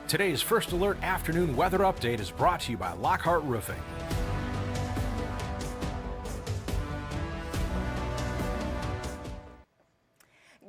Today's First Alert afternoon weather update is brought to you by Lockhart Roofing.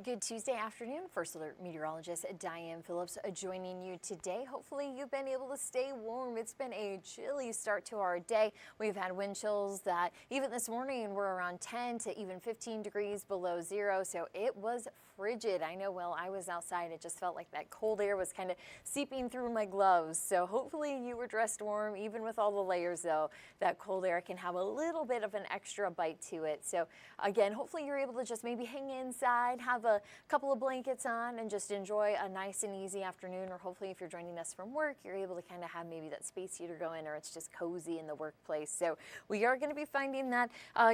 Good Tuesday afternoon. First Alert meteorologist Diane Phillips joining you today. Hopefully you've been able to stay warm. It's been a chilly start to our day. We've had wind chills that even this morning were around 10 to even 15 degrees below zero. So it was frigid. I know while I was outside, it just felt like that cold air was kind of seeping through my gloves. So hopefully you were dressed warm. Even with all the layers though, that cold air can have a little bit of an extra bite to it. So again, hopefully you're able to just maybe hang inside, have a couple of blankets on and just enjoy a nice and easy afternoon. Or hopefully if you're joining us from work, you're able to kind of have maybe that space heater going, or it's just cozy in the workplace. So we are going to be finding that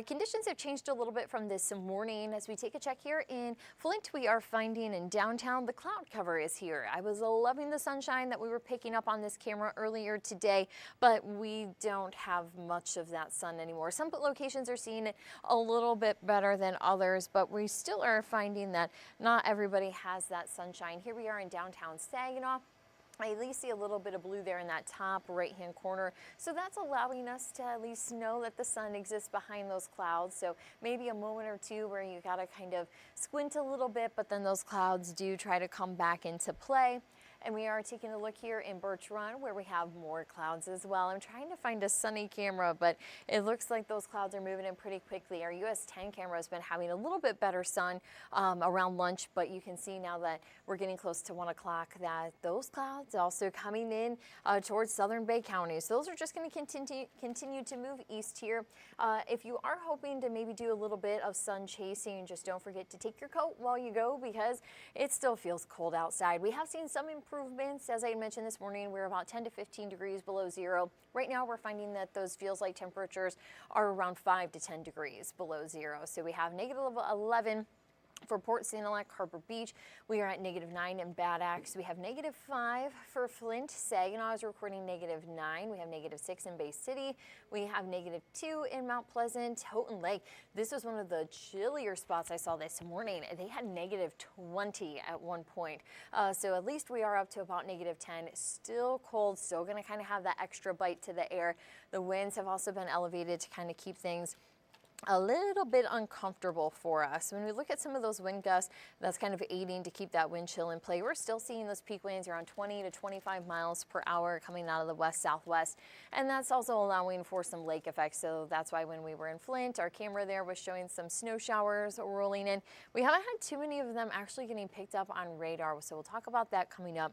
conditions have changed a little bit from this morning. As we take a check here in Flint, we are finding in downtown the cloud cover is here. I was loving the sunshine that we were picking up on this camera earlier today, but we don't have much of that sun anymore. Some locations are seeing it a little bit better than others, but we still are finding that not everybody has that sunshine. Here we are in downtown Saginaw. I at least see a little bit of blue there in that top right-hand corner. So that's allowing us to at least know that the sun exists behind those clouds. So maybe a moment or two where you gotta kind of squint a little bit, but then those clouds do try to come back into play. And we are taking a look here in Birch Run where we have more clouds as well. I'm trying to find a sunny camera, but it looks like those clouds are moving in pretty quickly. Our US 10 camera has been having a little bit better sun around lunch, but you can see now that we're getting close to 1 o'clock that those clouds also coming in towards southern Bay County. So those are just going to continue to move east here. If you are hoping to maybe do a little bit of sun chasing, just don't forget to take your coat while you go because it still feels cold outside. We have seen some improvements. As I mentioned this morning, we're about 10 to 15 degrees below zero. Right now we're finding that those feels like temperatures are around 5 to 10 degrees below zero. So we have negative 11 for Port Sanilac, Harbor Beach. We are at -9 in Bad Axe. We have -5 for Flint. Saginaw is recording -9. We have -6 in Bay City. We have -2 in Mount Pleasant. Houghton Lake. This was one of the chillier spots I saw this morning. They had -20 at one point. So at least we are up to about -10. Still cold, still going to kind of have that extra bite to the air. The winds have also been elevated to kind of keep things a little bit uncomfortable for us. When we look at some of those wind gusts, that's kind of aiding to keep that wind chill in play. We're still seeing those peak winds around 20 to 25 miles per hour coming out of the west-southwest, and that's also allowing for some lake effects. So that's why when we were in Flint, our camera there was showing some snow showers rolling in. We haven't had too many of them actually getting picked up on radar, so we'll talk about that coming up.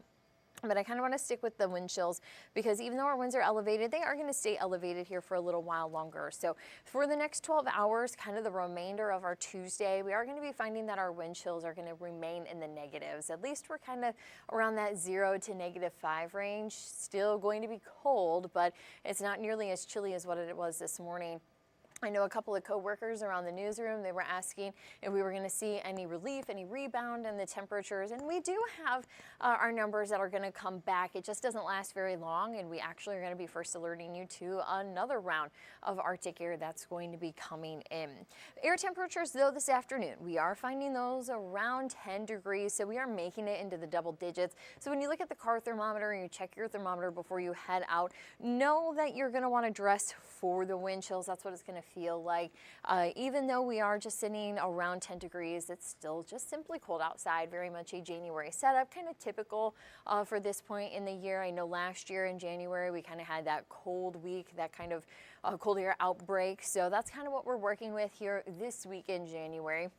But I kind of want to stick with the wind chills because even though our winds are elevated, they are going to stay elevated here for a little while longer. So for the next 12 hours, kind of the remainder of our Tuesday, we are going to be finding that our wind chills are going to remain in the negatives. At least we're kind of around that 0 to -5 range. Still going to be cold, but it's not nearly as chilly as what it was this morning. I know a couple of coworkers around the newsroom, they were asking if we were going to see any relief, any rebound in the temperatures. And we do have our numbers that are going to come back. It just doesn't last very long. And we actually are going to be first alerting you to another round of Arctic air that's going to be coming in. Air temperatures, though, this afternoon, we are finding those around 10 degrees. So we are making it into the double digits. So when you look at the car thermometer and you check your thermometer before you head out, know that you're going to want to dress for the wind chills. That's what it's going to feel like. Even though we are just sitting around 10 degrees, it's still just simply cold outside, very much a January setup, kind of typical for this point in the year. I know last year in January, we kind of had that cold week, that kind of cold air outbreak. So that's kind of what we're working with here this week in January.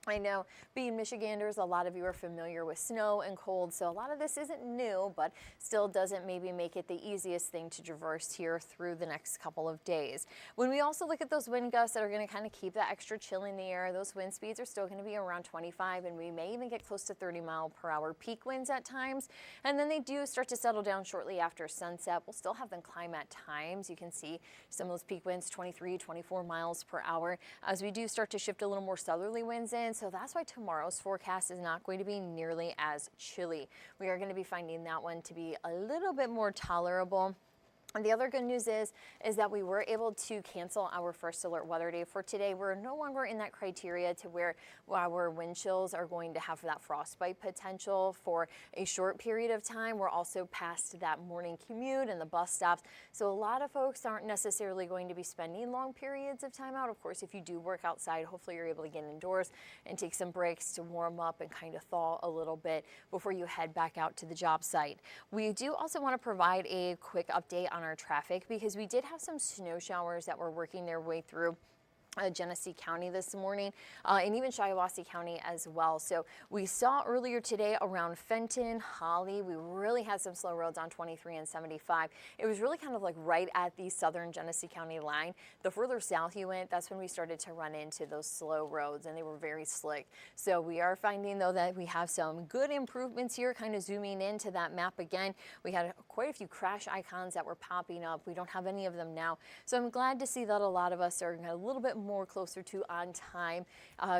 I know being Michiganders, a lot of you are familiar with snow and cold, so a lot of this isn't new, but still doesn't maybe make it the easiest thing to traverse here through the next couple of days. When we also look at those wind gusts that are going to kind of keep that extra chill in the air, those wind speeds are still going to be around 25, and we may even get close to 30-mile-per-hour peak winds at times. And then they do start to settle down shortly after sunset. We'll still have them climb at times. You can see some of those peak winds, 23, 24 miles per hour, as we do start to shift a little more southerly winds in. So that's why tomorrow's forecast is not going to be nearly as chilly. We are going to be finding that one to be a little bit more tolerable. And the other good news is that we were able to cancel our first alert weather day for today. We're no longer in that criteria to where our wind chills are going to have that frostbite potential for a short period of time. We're also past that morning commute and the bus stops. So a lot of folks aren't necessarily going to be spending long periods of time out. Of course, if you do work outside, hopefully you're able to get indoors and take some breaks to warm up and kind of thaw a little bit before you head back out to the job site. We do also want to provide a quick update on our traffic because we did have some snow showers that were working their way through Genesee County this morning and even Shiawassee County as well. So we saw earlier today around Fenton, Holly, we really had some slow roads on 23 and 75. It was really kind of like right at the southern Genesee County line. The further south you went, that's when we started to run into those slow roads and they were very slick. So we are finding though that we have some good improvements here, kind of zooming into that map again. We had quite a few crash icons that were popping up. We don't have any of them now. So I'm glad to see that a lot of us are a little bit more closer to on time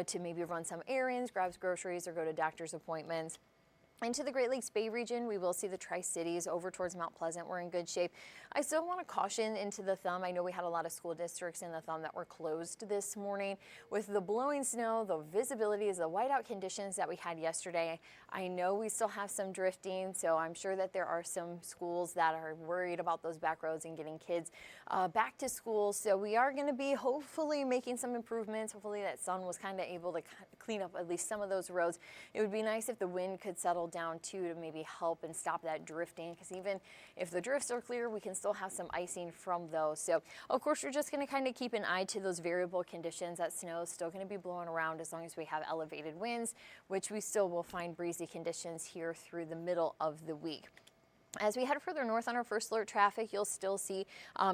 to maybe run some errands, grab groceries, or go to doctor's appointments. Into the Great Lakes Bay region, we will see the Tri-Cities over towards Mount Pleasant. We're in good shape. I still want to caution into the Thumb. I know we had a lot of school districts in the Thumb that were closed this morning. With the blowing snow, the visibility, the whiteout conditions that we had yesterday, I know we still have some drifting, so I'm sure that there are some schools that are worried about those back roads and getting kids back to school. So we are going to be hopefully making some improvements. Hopefully that sun was kind of able to clean up at least some of those roads. It would be nice if the wind could settle down too to maybe help and stop that drifting, because even if the drifts are clear, we can still have some icing from those. So of course we're just going to kind of keep an eye to those variable conditions. That snow is still going to be blowing around as long as we have elevated winds, which we still will find breezy conditions here through the middle of the week. As we head further north on our first alert traffic, you'll still see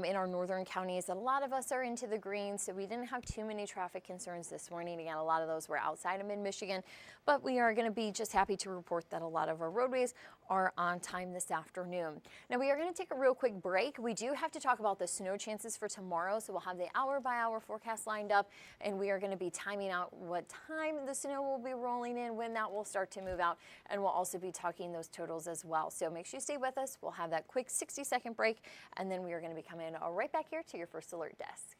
in our northern counties that a lot of us are into the green, so we didn't have too many traffic concerns this morning. Again, a lot of those were outside of mid-Michigan, but we are going to be just happy to report that a lot of our roadways are on time this afternoon. Now, we are going to take a real quick break. We do have to talk about the snow chances for tomorrow, so we'll have the hour-by-hour forecast lined up, and we are going to be timing out what time the snow will be rolling in, when that will start to move out, and we'll also be talking those totals as well. So make sure you stay with us. We'll have that quick 60-second break, and then we are going to be coming right back here to your first alert desk.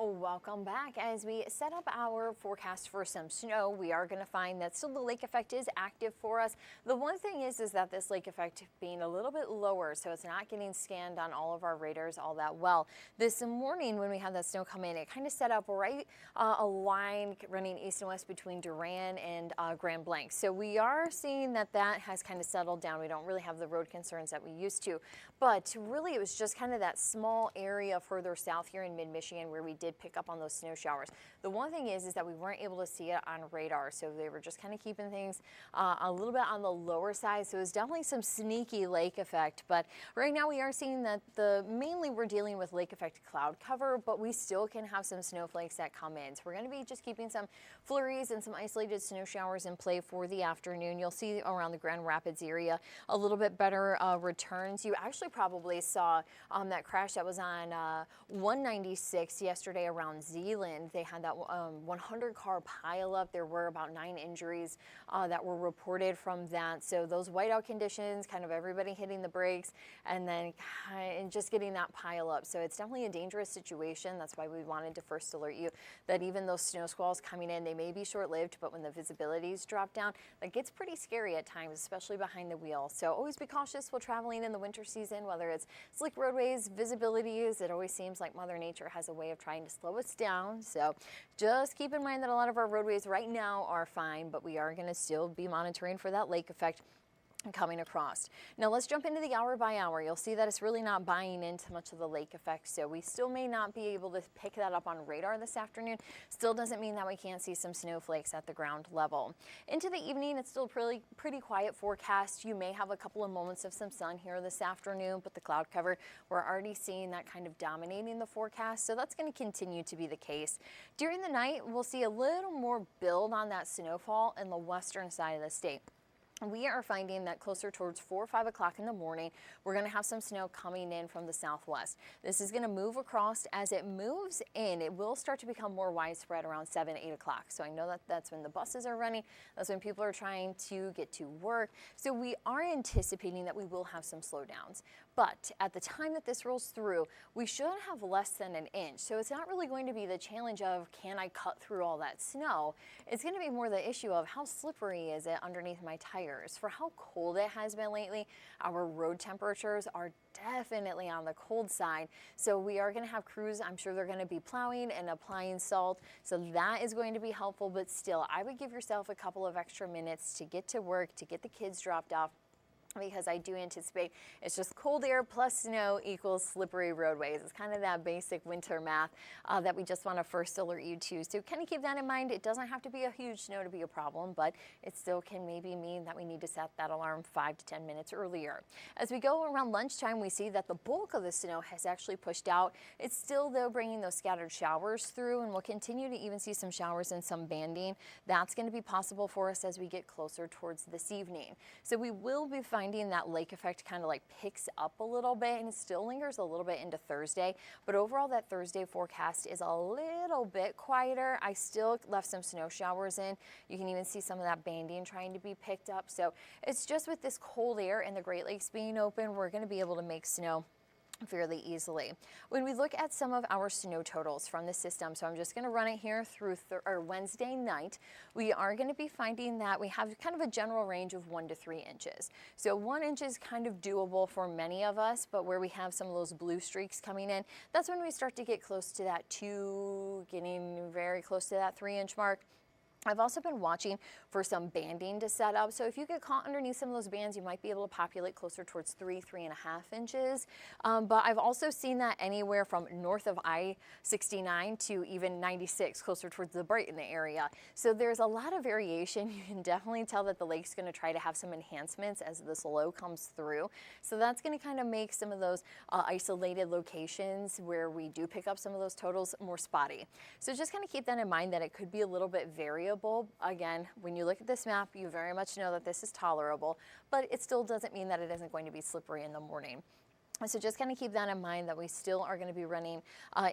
Welcome back. As we set up our forecast for some snow, we are going to find that still the lake effect is active for us. The one thing is that this lake effect being a little bit lower, so it's not getting scanned on all of our radars all that well. This morning when we had that snow come in, it kind of set up right a line running east and west between Duran and Grand Blanc. So we are seeing that has kind of settled down. We don't really have the road concerns that we used to, but really it was just kind of that small area further south here in mid-Michigan where we did pick up on those snow showers. The one thing is that we weren't able to see it on radar, so they were just kind of keeping things a little bit on the lower side. So it was definitely some sneaky lake effect, but right now we are seeing that mainly we're dealing with lake effect cloud cover, but we still can have some snowflakes that come in. So we're going to be just keeping some flurries and some isolated snow showers in play for the afternoon. You'll see around the Grand Rapids area a little bit better returns. You actually probably saw that crash that was on 196 yesterday yesterday around Zeeland. They had that 100-car pileup. There were about 9 injuries that were reported from that. So those whiteout conditions, kind of everybody hitting the brakes, and then just getting that pile up. So it's definitely a dangerous situation. That's why we wanted to first alert you that even those snow squalls coming in, they may be short-lived, but when the visibilities drop down, that gets pretty scary at times, especially behind the wheel. So always be cautious while traveling in the winter season, whether it's slick roadways, visibilities. It always seems like Mother Nature has a way of trying to slow us down. So just keep in mind that a lot of our roadways right now are fine, but we are going to still be monitoring for that lake effect coming across. Now let's jump into the hour by hour. You'll see that it's really not buying into much of the lake effect, so we still may not be able to pick that up on radar this afternoon. Still doesn't mean that we can't see some snowflakes at the ground level. Into the evening, it's still pretty quiet forecast. You may have a couple of moments of some sun here this afternoon, but the cloud cover, we're already seeing that kind of dominating the forecast, so that's going to continue to be the case. During the night, we'll see a little more build on that snowfall in the western side of the state. We are finding that closer towards 4 or 5 o'clock in the morning, we're going to have some snow coming in from the southwest. This is going to move across. As it moves in, it will start to become more widespread around 7, 8 o'clock. So I know that that's when the buses are running. That's when people are trying to get to work. So we are anticipating that we will have some slowdowns. But at the time that this rolls through, we should have less than an inch. So it's not really going to be the challenge of, can I cut through all that snow? It's going to be more the issue of how slippery is it underneath my tires. For how cold it has been lately, our road temperatures are definitely on the cold side. So we are going to have crews, I'm sure they're going to be plowing and applying salt. So that is going to be helpful, but still, I would give yourself a couple of extra minutes to get to work, to get the kids dropped off, because I do anticipate it's just cold air plus snow equals slippery roadways. It's kind of that basic winter math that we just want to first alert you to. So kind of keep that in mind. It doesn't have to be a huge snow to be a problem, but it still can maybe mean that we need to set that alarm 5 to 10 minutes earlier. As we go around lunchtime, we see that the bulk of the snow has actually pushed out. It's still, though, bringing those scattered showers through, and we'll continue to even see some showers and some banding. That's going to be possible for us as we get closer towards this evening. So we will be finding that lake effect kind of like picks up a little bit, and it still lingers a little bit into Thursday, but overall that Thursday forecast is a little bit quieter. I still left some snow showers in. You can even see some of that banding trying to be picked up. So it's just with this cold air and the Great Lakes being open, we're going to be able to make snow fairly easily. When we look at some of our snow totals from the system, so I'm just going to run it here through Wednesday night, we are going to be finding that we have kind of a general range of 1 to 3 inches. So 1 inch is kind of doable for many of us, but where we have some of those blue streaks coming in, that's when we start to get close to that 2, getting very close to that 3-inch mark. I've also been watching for some banding to set up. So if you get caught underneath some of those bands, you might be able to populate closer towards 3, 3.5 inches. But I've also seen that anywhere from north of I-69 to even 96, closer towards the Brighton area. So there's a lot of variation. You can definitely tell that the lake's going to try to have some enhancements as this low comes through. So that's going to kind of make some of those isolated locations where we do pick up some of those totals more spotty. So just kind of keep that in mind, that it could be a little bit variable. Again, when you look at this map, you very much know that this is tolerable, but it still doesn't mean that it isn't going to be slippery in the morning. So just kind of keep that in mind, that we still are going to be running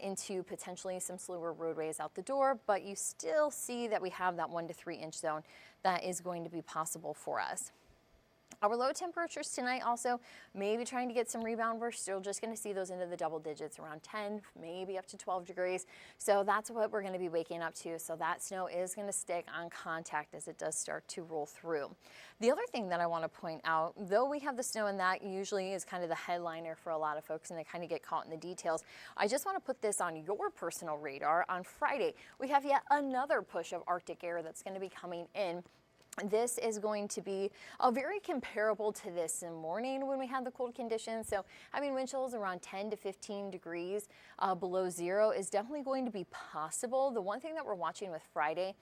into potentially some slower roadways out the door, but you still see that we have that 1 to 3 inch zone that is going to be possible for us. Our low temperatures tonight also, maybe trying to get some rebound. We're still just going to see those into the double digits, around 10, maybe up to 12 degrees. So that's what we're going to be waking up to. So that snow is going to stick on contact as it does start to roll through. The other thing that I want to point out, though we have the snow, and that usually is kind of the headliner for a lot of folks, and they kind of get caught in the details, I just want to put this on your personal radar. On Friday, we have yet another push of Arctic air that's going to be coming in. This is going to be very comparable to this morning when we had the cold conditions. So having wind chills around 10 to 15 degrees below zero is definitely going to be possible. The one thing that we're watching with Friday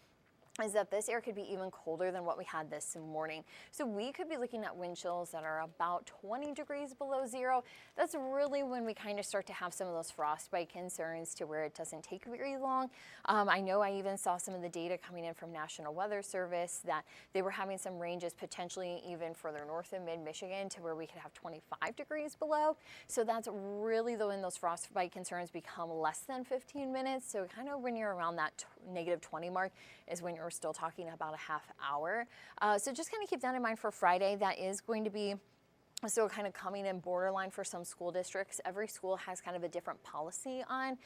is that this air could be even colder than what we had this morning. So we could be looking at wind chills that are about 20 degrees below zero. That's really when we kind of start to have some of those frostbite concerns to where it doesn't take very long. I know I even saw some of the data coming in from National Weather Service that they were having some ranges potentially even further north in mid-Michigan to where we could have 25 degrees below. So that's really when those frostbite concerns become less than 15 minutes. So kind of when you're around that negative 20 mark is when you're still talking about a half hour. So just kind of keep that in mind for Friday. That is going to be still kind of coming in borderline for some school districts. Every school has kind of a different policy on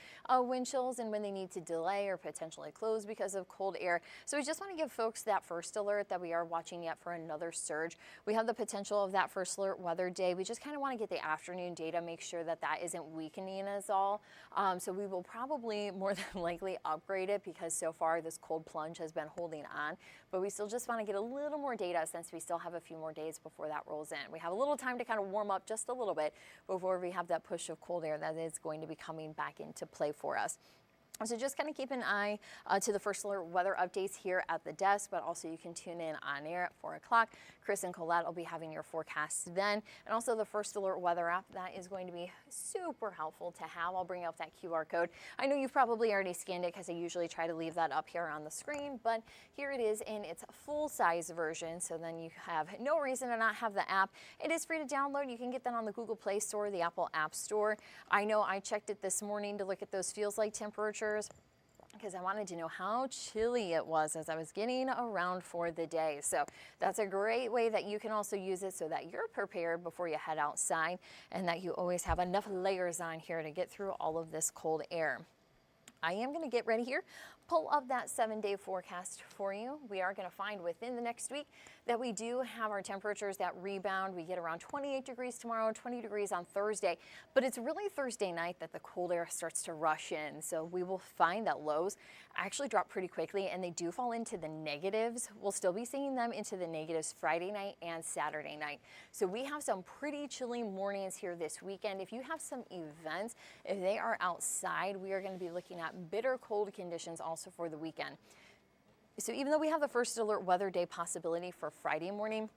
wind chills and when they need to delay or potentially close because of cold air. So we just want to give folks that first alert that we are watching yet for another surge. We have the potential of that first alert weather day. We just kind of want to get the afternoon data, make sure that that isn't weakening us all. So we will probably more than likely upgrade it because so far this cold plunge has been holding on. But we still just want to get a little more data since we still have a few more days before that rolls in. We have a little time to kind of warm up just a little bit before we have that push of cold air that is going to be coming back into play for us. So just kind of keep an eye to the first alert weather updates here at the desk, but also you can tune in on air at 4 o'clock. Chris and Colette will be having your forecasts then. And also the first alert weather app, that is going to be super helpful to have. I'll bring up that QR code. I know you've probably already scanned it because I usually try to leave that up here on the screen, but here it is in its full-size version. So then you have no reason to not have the app. It is free to download. You can get that on the Google Play Store, the Apple App Store. I know I checked it this morning to look at those feels like temperatures, because I wanted to know how chilly it was as I was getting around for the day. So that's a great way that you can also use it so that you're prepared before you head outside and that you always have enough layers on here to get through all of this cold air. I am going to get ready here, pull up that 7-day forecast for you. We are going to find within the next week that we do have our temperatures that rebound. We get around 28 degrees tomorrow, 20 degrees on Thursday, but it's really Thursday night that the cold air starts to rush in. So we will find that lows actually drop pretty quickly and they do fall into the negatives. We'll still be seeing them into the negatives Friday night and Saturday night. So we have some pretty chilly mornings here this weekend. If you have some events, if they are outside, we are going to be looking at bitter cold conditions also for the weekend. So even though we have the first alert weather day possibility for Friday morning,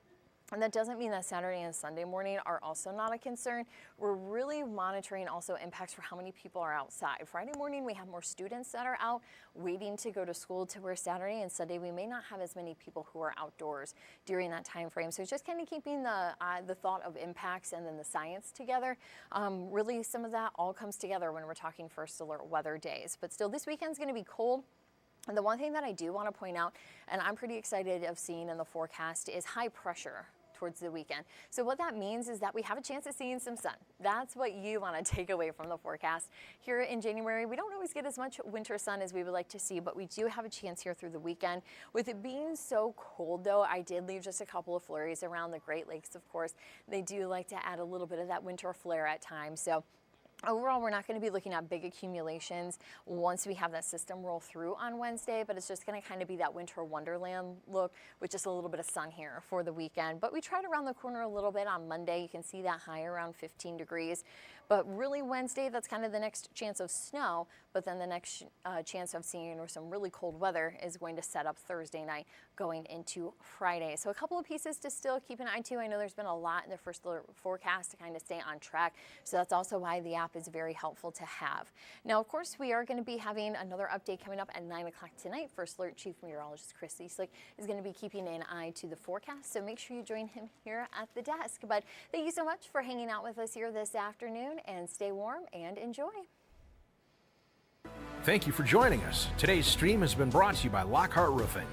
and that doesn't mean that Saturday and Sunday morning are also not a concern. We're really monitoring also impacts for how many people are outside. Friday morning, we have more students that are out waiting to go to school, to where Saturday and Sunday, we may not have as many people who are outdoors during that time frame. So just kind of keeping the thought of impacts and then the science together. Really, some of that all comes together when we're talking first alert weather days. But still, this weekend's going to be cold. And the one thing that I do want to point out, and I'm pretty excited of seeing in the forecast, is high pressure towards the weekend. So what that means is that we have a chance of seeing some sun. That's what you want to take away from the forecast. Here in January, we don't always get as much winter sun as we would like to see, but we do have a chance here through the weekend. With it being so cold though, I did leave just a couple of flurries around the Great Lakes, of course. They do like to add a little bit of that winter flare at times. So overall, we're not going to be looking at big accumulations once we have that system roll through on Wednesday, but it's just going to kind of be that winter wonderland look with just a little bit of sun here for the weekend. But we tried around the corner a little bit on Monday. You can see that high around 15 degrees. But really Wednesday, that's kind of the next chance of snow. But then the next chance of seeing some really cold weather is going to set up Thursday night going into Friday. So a couple of pieces to still keep an eye to. I know there's been a lot in the first forecast to kind of stay on track. So that's also why the app is very helpful to have. Now, of course, we are going to be having another update coming up at 9 o'clock tonight. First Alert Chief Meteorologist Chris Cieslik is going to be keeping an eye to the forecast. So make sure you join him here at the desk. But thank you so much for hanging out with us here this afternoon, and stay warm and enjoy. Thank you for joining us. Today's stream has been brought to you by Lockhart Roofing.